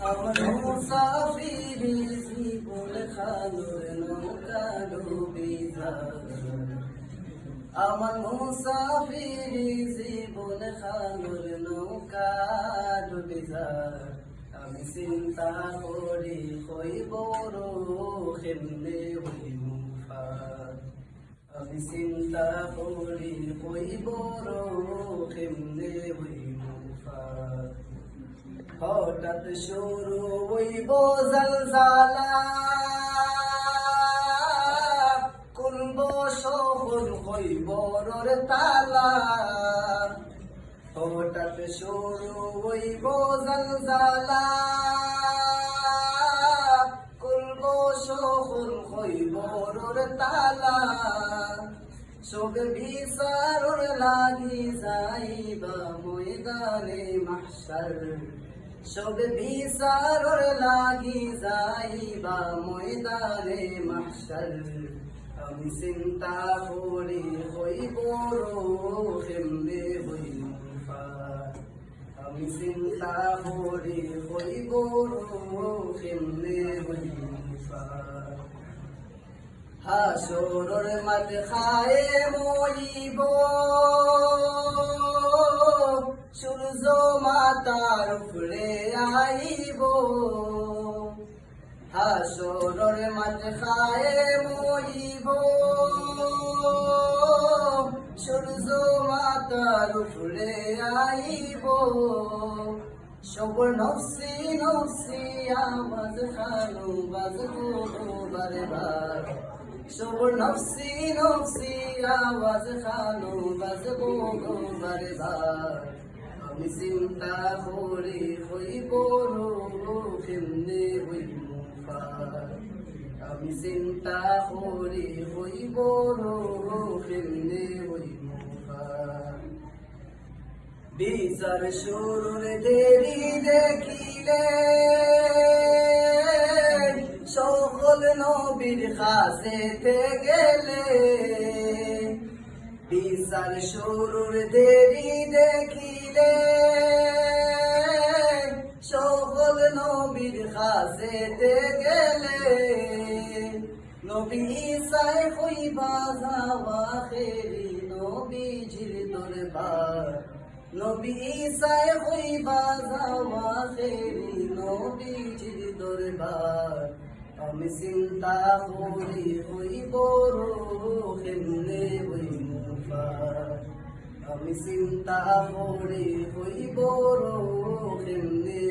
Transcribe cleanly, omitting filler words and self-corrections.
আমার মুসাফিরি জীবন খালুর নৌকা ডুবি যায়। আমার মুসাফিরি জীবন খালুর নৌকা ডুবি যায়। আমি চিন্তা করি হইব কেমনে হইব পার। আমি চিন্তা করি হইব কেমনে হইব পার। হঠাৎ শুরু হইব জলজালা, খুলব শহর হইব রোর তালা। হঠাৎ শুরু হইব জলজালা, খুলব শহর হইব রোর তালা। সব বিচারর লাগি যাইবা ময়দানে মাহশর। সব বিচারর লাগি যাইবা ময়দানে মাহশর। আমি চিন্তা করি হইব কেমনে হইব পার। আমি চিন্তা করি হইব কেমনে হইব পার। হাসরের মাঠ খায়ে মরিব, সূর্য মাতার উপরে আইব। হাসরের মাঠ খায়ে মরিব, সূর্য মাতার উপরে আইব। সব নফসি নফসি আওয়াজ খানো বাজবো বারবার। সব নফসি নফসি আওয়াজ খানো বাজবো বারবার। আমি চিন্তা করি হইব কেমনে হইব পার। আমি চিন্তা করি হইব কেমনে হইব পার। বিচার শুরুর দেরি দেখিলে সকল নবীর কাছেতে গেলে। বিচার শুরুর দেরি দেখিলে সকল নবীর কাছেতে গেলে। নবী ঈসায় হইবা যাওয়া খেরি নবীজির দরবার। নবী ঈসায় হইবা যাওয়া খেরি নবীজির দরবার। আমি চিন্তা করি হইব কেমনে হইব পার। আমি চিন্তা করি হইব কেমনে